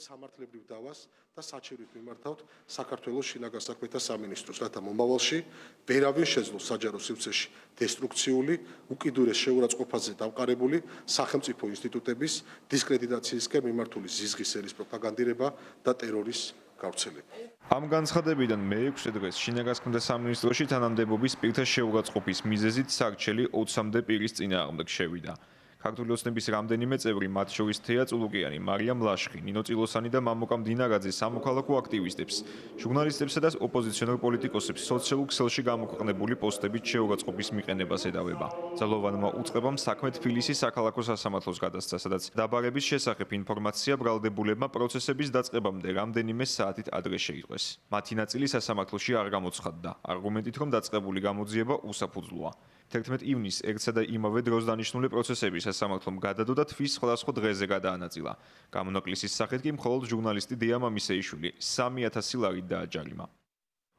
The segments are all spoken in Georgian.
სამართლებრივ დავას და საჩივრით მიმართავთ საქართველოს შინაგან საქმეთა სამინისტროს, რათა მომავალში ვერავინ შეძლოს საჯარო სივრცეში დესტრუქციული, უკიდურეს შეურაცხყოფაზე დამყარებული სახელმწიფო ინსტიტუტების დისკრედიტაციისკენ მიმართული ზიზღის ერის პროპაგანდირება და ტერორის გავრცელება. Ამ განცხადებიდან მე-6 დღეს შინაგან საქმეთა სამინისტროში თანამდებობის პირთა შეურაცხყოფის მიზეზით სარჩელი 20-მდე პირის წინააღმდეგ შევიდა. ქართული ოცნების რამდენიმე წევრი, მათ შორის თეა წულუკიანი, მარიამ ლაშხი, ნინო წილოსანი და მამუკამ დინარაძე სამოქალაქო აქტივისტებს, ჟურნალისტებსა და ოპოზიციონერ პოლიტიკოსებს სოციალურ ქსელში გამოქვეყნებული პოსტებით შეურაცხყოფის მიყენებას ედავება. ძალოვანმა უწყებამ საქმე თბილისის საქალაქო სასამართლოს გადასცა, სადაც დაბარების შესახებ ინფორმაცია ბრალდებულებმა პროცესების დაწყებამდე რამდენიმე საათით ადრე შეიტყვეს. მათი ნაწილი სასამართლოში არ გამოცხადდა, არგუმენტით, რომ დაწყებული გამოძიება უსაფუძვლოა. 11 ივნისს ერთსა და იმავე დროს დანიშნული პროცესები სასამართლომ გადადო და თვის სხვადასხვა დღეზე გადაანაწილა. გამონაკლისის სახით კი მხოლოდ ჟურნალისტი დია მამისეიშვილი 3000 ლარით დააჯარიმა.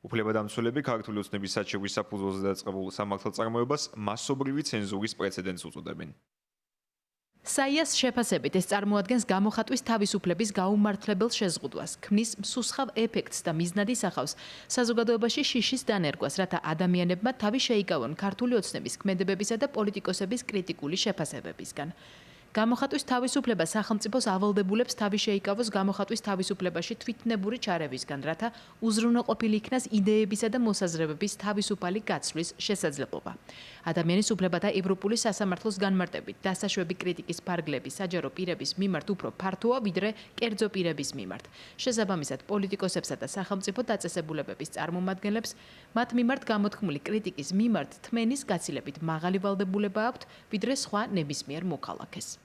უფლებადამცველები ქართული ოცნების საჩივრის საფუძველზე დაწყებულ სამართალწარმოებას მასობრივი ცენზურის პრეცედენტს უწოდებენ. საიას შეფასებით ეს წარმოადგენს გამოხატვის თავისუფლების გაუმართლებელ შეზღუდვას, ქმნის მსუსხავ ეფექტს და მიზნად ისახავს საზოგადოებაში შიშის დანერგვას, რათა ადამიანებმა თავი შეიკავონ ქართული ოცნების ქმედებებისა და პოლიტიკოსების კრიტიკული შეფასებებისგან. გამოხატვის თავისუფლება სახელმწიფოს ავალდებულებს თავი შეიკავოს გამოხატვის თავისუფლებაში თვითნებური ჩარევისგან, რათა უზრუნველყოფილი იქნას იდეებისა და მოსაზრებების თავისუფალი გაცვლის შესაძლებლობა. ადამიანის უფლებათა ევროპული სასამართლოს განმარტებით, დასაშვები კრიტიკის ფარგლები საჯარო პირების მიმართ უფრო ფართოა, ვიდრე კერძო პირების მიმართ. შესაბამისად, პოლიტიკოსებსა და სახელმწიფო დაწესებულებების წარმომადგენლებს მათ მიმართ გამოთქმული კრიტიკის მიმართ თმენის გაცილებით მაღალი ვალდებულება აქვთ, ვიდრე სხვა ნებისმიერ მოქალაქეს.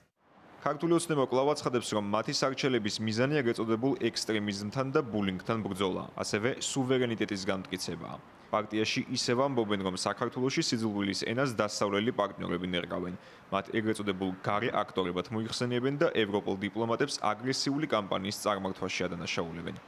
ქართული ოცნება კვლავ აცხადებს, რომ მათი სარჩელების მიზანი ეგრეთ წოდებულ ექსტრემიზმთან და ბულინგთან ბრძოლა, ასევე სუვერენიტეტის განმტკიცებაა. პარტიაში ისევ ამბობენ, რომ საქართველოში სიძულვილის ენას დასავლელი პარტნიორები ნერგავენ. მათ ეგრეთ წოდებულ გარე აქტორებად მოიხსენიებენ და ევროპულ დიპლომატებს აგრესიული კამპანიის წარმართვაში ადანაშაულებენ.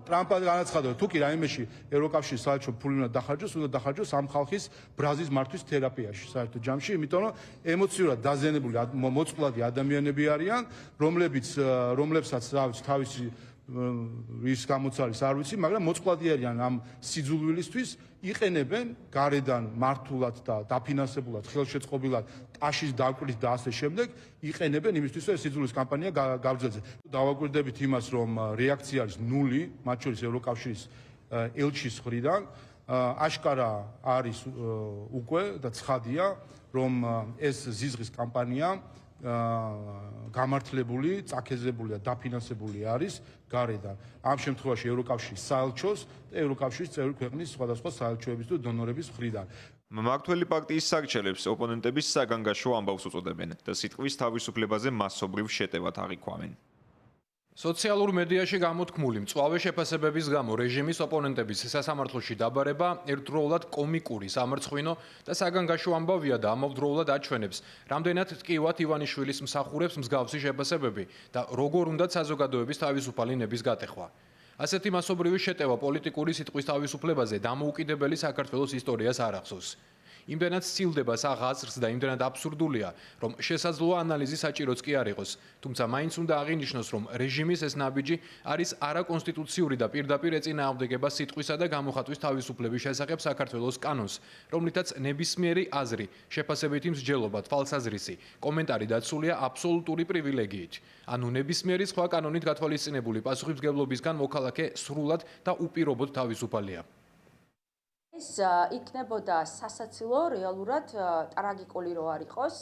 ტრამპმა განაცხადა, თუ კი რაიმეში ევროკავშირის საერთო ფული უნდა დახარჯოს, უნდა დახარჯოს ამ ხალხის ბრაზის მართვის თერაპიაში საერთო ჯამში, იმიტომ რომ ემოციურად დაზიანებული მოწყვლადი ადამიანები არიან, რომლებსაც თავისი რის გამოწალის არ ვიცი, მაგრამ მოწყვლადი არიან ამ სიძულვილისთვის, იყენებენ გარედან მართულად და დაფინანსებულად, ხელშეწყობილად, ტაშის დაკვრის და ასე შემდეგ, იყენებენ იმისთვის, რომ სიძულვილის კამპანია გავძელდეს. დავაკვირდებით იმას, რომ რეაქცია არის ნული, მათ შორის ევროკავშირის ელჩის მხრიდან, აშკარა არის უკვე და ცხადია, რომ ეს ზიზღის კამპანია გამართლებული, წაქეზებული და დაფინანსებული არის გარედან. ამ შემთხვევაში ევროკავშირის საელჩოს და ევროკავშირის წევრი ქვეყნის სხვადასხვა საელჩოების და დონორების მხრიდან. მმართველი პარტიის სარჩელებს ოპონენტების საგანგაშო ამბავს უწოდებენ და სიტყვის თავისუფლებაზე მასობრივ შეტევად აღიქვამენ. სოციალურ მედიაში გამოთქმული მწვავე შეფასებების გამო რეჟიმის ოპონენტების სასამართლოში დაბარება ერთდროულად კომიკური, სამარცხვინო და საგანგაშო ამბავია და ამავდროულად აჩვენებს, რამდენად ტკივათ ივანიშვილის მსახურებს მსგავსი შეფასებები და როგორ უნდათ საზოგადოების თავისუფალი ნების გატეხვა. ასეთი მასობრივი შეტევა პოლიტიკური სიტყვის თავისუფლებაზე დამოუკიდებელი საქართველოს ისტორიას არ ახსოვს. იმდენად სცილდება საღაზრს და იმდენად აბსურდულია, რომ შესაძლოა ანალიზი საჭიროც კი არ იყოს, თუმცა მაინც უნდა აღინიშნოს, რომ რეჟიმის ეს ნაბიჯი არის არაკონსტიტუციური და პირდაპირ ეწინააღმდეგება სიტყვისა და გამოხატვის თავისუფლების შესახებ საქართველოს კანონს, რომლითაც ნებისმიერი აზრი, შეფასებითი მსჯელობა, თვალსაზრისი, კომენტარი დაცულია აბსოლუტური პრივილეგიით. ანუ ნებისმიერი სხვა კანონით გათვალისწინებული პასუხისმგებლობისგან მოქალაქე სრულად და უპირობოდ თავისუფალია. ეს იქნებოდა სასაცილო, რეალურად ტრაგიკული რო არ იყოს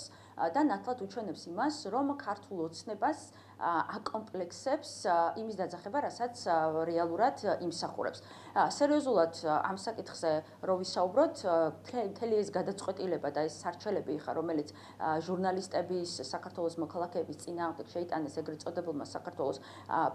და ნათლად უჩვენებს იმას, რომ ქართულ ოცნებას აკომპლექსებს იმის დაძახება, რასაც რეალურად იმსახურებს. სერიოზულად ამ საკითხზე რო ვისაუბროთ, მთელი ეს გადაწყვეტილება და ეს სარჩელები ხა, რომელიც ჟურნალისტების, საქართველოს მოქალაქეების წინააღმდეგ შეიტანეს ეგრეთ წოდებულმა საქართველოს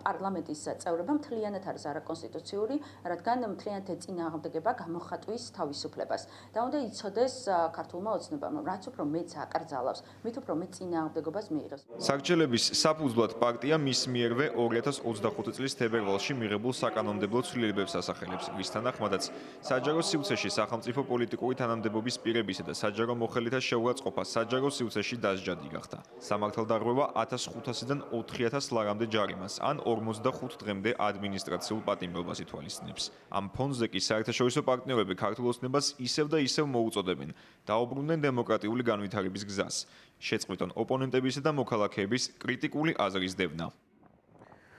პარლამენტის წევრებმა, მთლიანად არის არაკონსტიტუციური, რადგან მთლიანად ეწინააღმდეგება გამოხატვის თავისუფლებას. და უნდა იცოდეს ქართულმა ოცნებამ, რაც უფრო მეც აკრძალავს, მით უფრო მეტ წინააღმდეგობას მიიღებს. სარჩელების საფუძვლად პარტია მის მიერვე 2025 წლის თებერვალში მიღებულ საკანონმდებლო ცვლილებებს ასახელებს, რის თანახმადაც საჯარო სივრცეში სახელმწიფო პოლიტიკური თანამდებობის პირებისა და საჯარო მოხელეთა შეურაცხყოფა საჯარო სივრცეში დასჯადი გახდა. სამართალდარღვევა 1500-დან 4000 ლარამდე ჯარიმას ან 45 დღემდე ადმინისტრაციულ პატიმრობას ითვალისწინებს. ამ ფონზე კი საერთაშორისო პარტნიორები ქართულ ოცნებას ისევ და ისევ მოუწოდებენ დაუბრუნდნენ დემოკრატიული განვითარების გზას. შეწყვიტონ ოპონენტებისა და მოქალაქეების კრიტიკული აზრის დევნა.